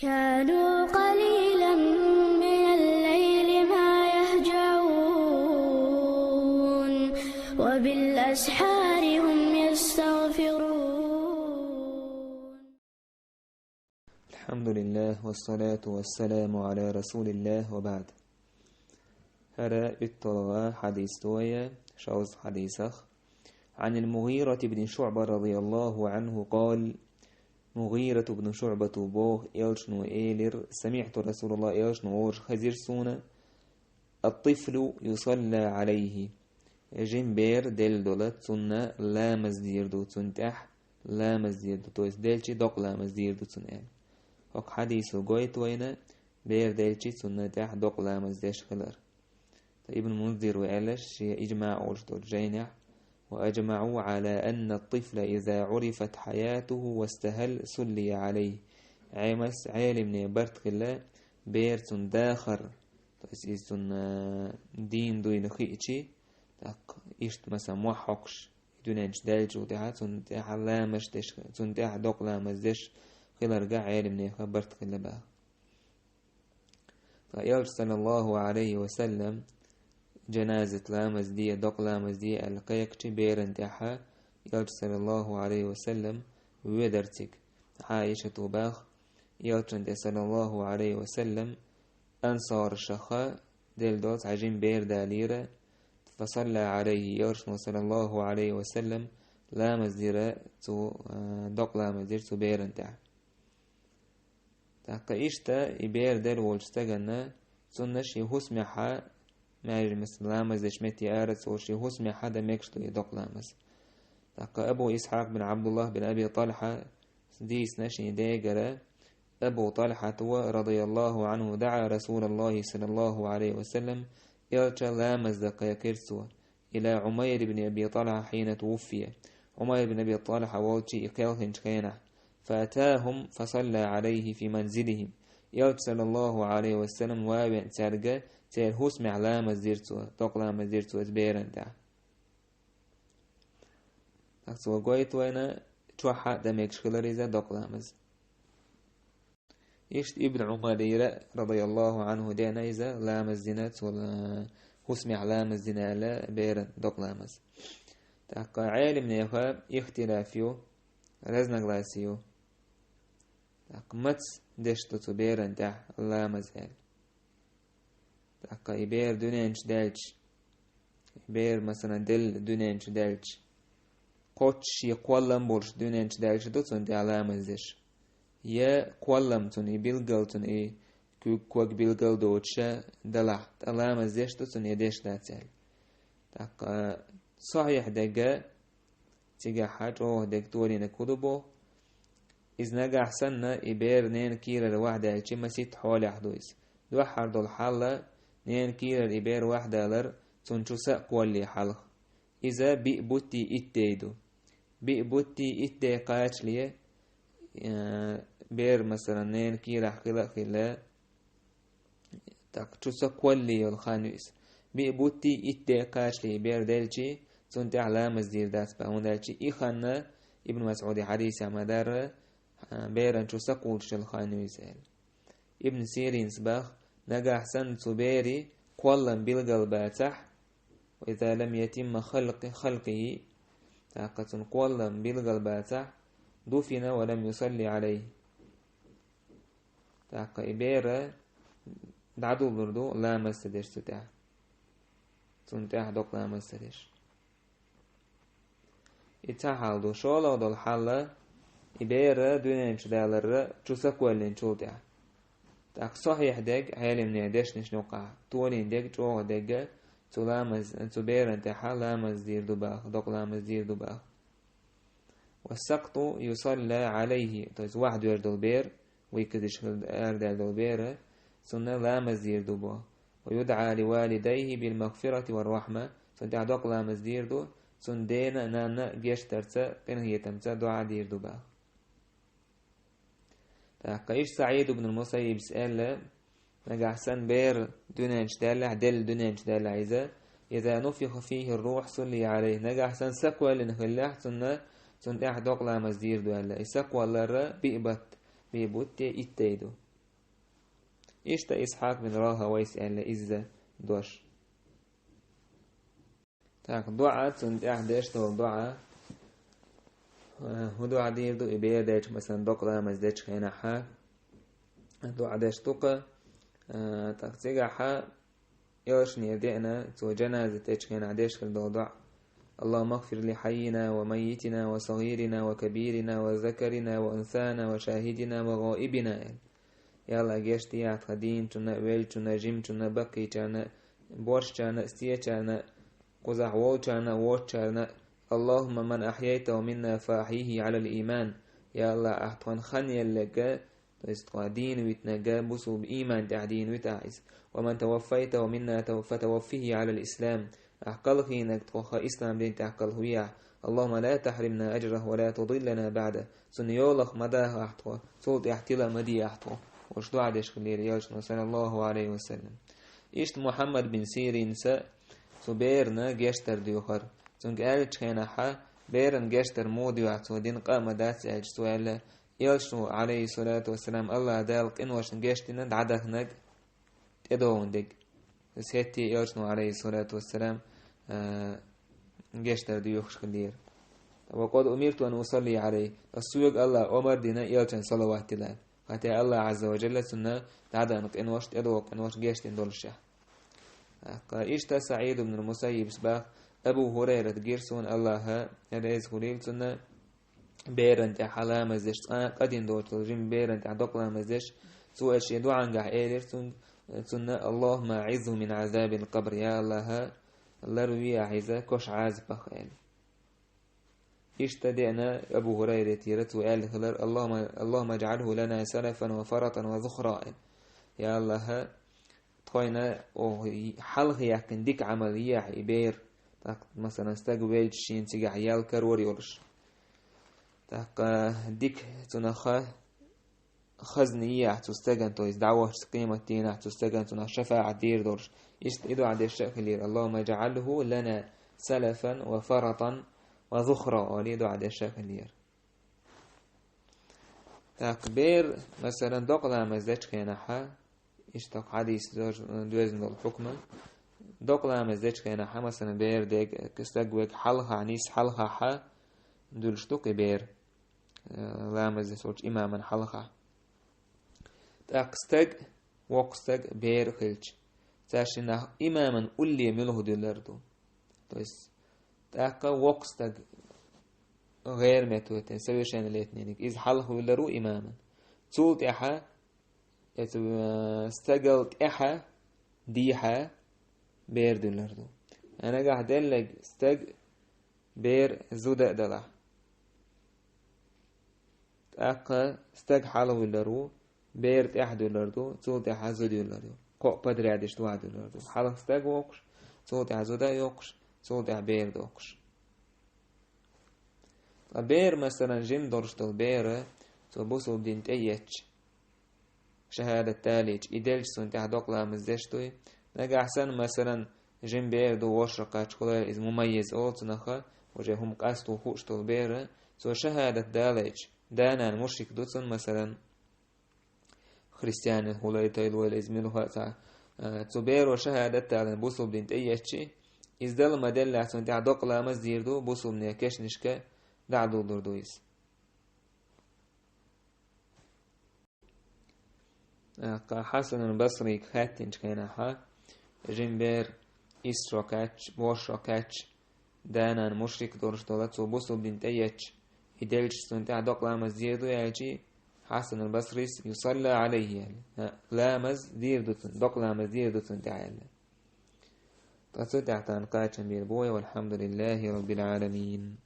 كانوا قليلا من الليل ما يهجعون وبالأسحار هم يستغفرون. الحمد لله والصلاة والسلام على رسول الله وبعد. هرا الطلغة حديث تويا شوز حديثخ عن المغيرة بن شعبة رضي الله عنه قال: مغيرة بن شعبة بوغ إلشنو إيلر سمعت رسول الله إلشنو أورش خزير سونا الطفل يصلى عليه جنبير دل دولت سنة لا مزدير دو تنتح لا مزدير دو تويس دلشي دوق لا مزدير دو تنال وق حديثو قويت وينا بير دلشي سنة تح دوق لا مزديش خلر. ابن منذر وعلش إجماع أورش دول جينح وأجمعوا على أن الطفل إذا عرفت حياته واستهل سلي عليه عامس عالم نبرت خلا بيرتون داخر تأسيسون دين دوين خيئتي تاق إشت مثلا موحقش دونانش دالج ودعات تنتاح لامش دش تنتاح دوق لامش دش خلا رجع عالم نخبرت خلا بقى. فيالج صلى الله عليه وسلم جنازة لامز دي دوق لامز دي القيقتي بيرن تاحا يالج صلى الله عليه وسلم ويدرتك عائشة باخ يالج صلى الله عليه وسلم أنصار الشخاء ديل دوت عجين بير داليرة فصلى عليه يالج صلى الله عليه وسلم لامز ديرة تو دوق لامز دير تو بيرن تاح تاقا إشتا إبير ديل والجتغن سنش يهسمحا ماجر مثل لامز دشمتي آرس وشي هسمي حدا ميكشتو يدوق لامز. تاقا أبو إسحاق بن عبد الله بن أبي طلحة ديس نشي ديقرة أبو طلحة رضي الله عنه دعا رسول الله صلى الله عليه وسلم إلشا لامز دقا يكرسوا إلى عمير بن أبي طلحة حين توفي. عمير بن أبي طلحة والشي إقيلهن شخينة فأتاهم فصلى عليه في منزلهم. إلشا صلى الله عليه وسلم وابن ترقى تير هوسمي علامة زيرتو دوق لامة زيرتو اتبيرن دا تاكسو قويت وينا توحا دميكش خلريزا دوق لامز إشت ابن عمر رضي الله عنه دينا إذا لامز زينات ولا هوسمي علامة زينا لا بيرن دوق لامز تاكا عالم نيخا اختلافيو رزنا غلاسيو تاك متس دشتو تبيرن دا لامز هل تاقا يبير دونينش دالج يبير مثلا دل دونينش دالج قوتش يقولم بولش دونينش دالج دوتون دي علامة زيش يا قولمتون يبيلغلتون اي كوك بيلغل دوتشا دلحت علامة زيش دوتون يديش داتل تاقا صحيح دقا تيجا حاج اوه دق تولينا كودبو إذ نجا حسنا يبير نين كيرا الواحدة يلشي مسيت حولي حدويس دو حردو الحالة نين كيرا الإبير واحدة لر تنشوسا قولي حلق إذا بيئبوتي إتديدو بيئبوتي إتدي قاتش ليه بير مثلا نين كيرا خلا خلا تنشوسا قولي يلخانويس بيئبوتي إتدي قاتش ليه بير دالجي تنتي علامة زير داس باون دالجي إخانا ابن مسعود حديث عمدار بير نشوسا قولش الخانويس ابن سيرين سباخ نجا حسن تبيري قولا بالقلب باتح وإذا لم يتم خلقه طاقة قولا بالقلب باتح دفن ولم يصلي عليه طاقة إبيرة دعدو بردو لا مستدش تتاح تنتاح دوك لا مستدش إتاحال دو شولا دو الحالة إبيرة دونينش دالر تشوسا قولين شوتاح تاك صحيح دق عالم نيدش نشنوقع تولين دق جوه دق تلامز تبيرن تحا لامز دير دباخ دوق لامز دير دباخ. والسقط يصلى عليه طيب واحد يرد البير ويكدش أرد البير سنة لامز دير دباخ ويدعى لوالديه بالمغفرة والرحمة سنة دوق لامز دير دو سندينا نانا جيش ترسى تنهي تمسى دعا دير دباخ. قيش سعيد بن المسيب سأل نجا حسن بير دونانش دالع دل دونانش دالع إذا نفخ فيه الروح صلي عليه نجا حسن سقوى لنخلاه سنة دوق لا مزدير دوالا سقوى لرا بيبت إتيدو إشتا إسحاق بن راها ويسأل إزا دوش تاك دعاء تنت أحداش تو دعاء ودعاء دير دو إبير دايش مثلا دقلا مزداش خينا حا دعاء داش توقع تاك تيجا حا يوش نيدئنا تو جنازة تايش خينا عداش خل دعاء اللهم اغفر لحينا وميتنا وصغيرنا وكبيرنا وذكرنا وأنثانا وشاهدنا وغائبنا يلا جشتي يا خدين تنا ويل تنا جيم تنا بقي تنا بورش تنا استيه تنا قزح وول تنا ووش تنا اللهم من أحييته منا فأحيه على الإيمان يا الله أحطان خني اللقاء تستقادين ويتنقى بسو بإيمان تعدين وتعيس ومن توفيته منا فتوفيه على الإسلام أحقله إنك توخى إسلام دين تحقله وياه اللهم لا تحرمنا أجره ولا تضلنا بعده سنيولخ مداه أحطوه صوت احتلا مدي أحطوه وش دعا ديش خلير يالشنا صلى الله عليه وسلم إشت محمد بن سيرين سبيرنا جشتر ديوخر سنك آلتش خينا حا بيرن جشتر مودي وعطو دين قام داس ألج سؤال يالشنا عليه الصلاة والسلام الله دالق إنوشن جشتنا دعدهنك تدوون ديك سيتي يالشنا عليه الصلاة والسلام جشتر ديوخش خلير وقد أمرت أن أصلي عليه السوق الله أمر دينا يالشن صلوات الله حتى الله عز وجل سنة تعدنك إنوش تدوق إنوش جشتن دولشه إشتا سعيد بن المسيب سباق أبو هريرة جيرسون الله رئيس خليل سنة بيرن تع حلا مزدش قدين دور تلجم بيرن تع دقلا مزدش سوء الشيء دعان قح إيدر سنة اللهم أعذه من عذاب القبر يا الله الله روي عزة كش عازب بخيل اشتدئنا أبو هريرة يرت وقال خلر اللهم اجعله لنا سلفا وفرطا وذخرا يا الله تخينا حلق يحكن ديك عملية عبير مثلا استقبل شين تيجي عيال كرور يورش تاق ديك تنخا خزنية تستجن تويس دعوة قيمة دينا تستجن تنخ شفاعة دير دورش إدو عد الشكلير اللهم اجعله لنا سلفا وفرطا وذخرا وليدو عد الشكلير تاق بير مثلا دقلا مزدش كينحا اشتاق حديث دوزن الحكمة دقلا مزدش كينحا مثلا بير ديك كستقوك حلها عنيس حلها حا دول شتوك بير لا مزدش سوچ إماما حلها تاق استق وقستق بير خلش تاشنا إماما أولي ملوه دولردو تويس تاق وقستق غير متوتين سويشان الاثنين إذ حلها ولرو إماما تولت إحا استقلت إحا ديحا بير دولردو أنا قاعد أدلق استق بير زودة دلع تاق استق حلها ولرو بير إح دولردو تولت إحا زود دولردو قو بدري عدش دوا دولردو حلها استق وقش تولت إحا زودة يوقش تولت إحا بير دوقش بير مثلا جن درشتل بير تبوسو بدين تأيتش شهادة تاليج إدلج سنت أحدق لها مزدشتوي نجا أحسن مثلا جن بير دو وشرقات شكولا إذ مميز أول تنخا وجههم قاستو خوشتل بير سو شهادة داليج دانا المشرك دوتسن مثلا خريستيان هولاي تايلو الإزميلو تو بير وشهادة تالين بوسو بدين تأيتش إذ دل مدل سنت أحدق لها مزديردو بوسو بدين كش نشكا دعدو دردويس حسن البصري خاتنج كيناها جنبير إسرقاتش بوشرقاتش دانا مشرك دورش دولت وبوسو بنت أيتش إدلج سنتع دقلا مزيدو يجي حسن البصري يصلى عليه يعني لامز دير دوتن دقلا مزير دوتن تعالى تصدع تنقاتش بيربوي والحمد لله رب العالمين.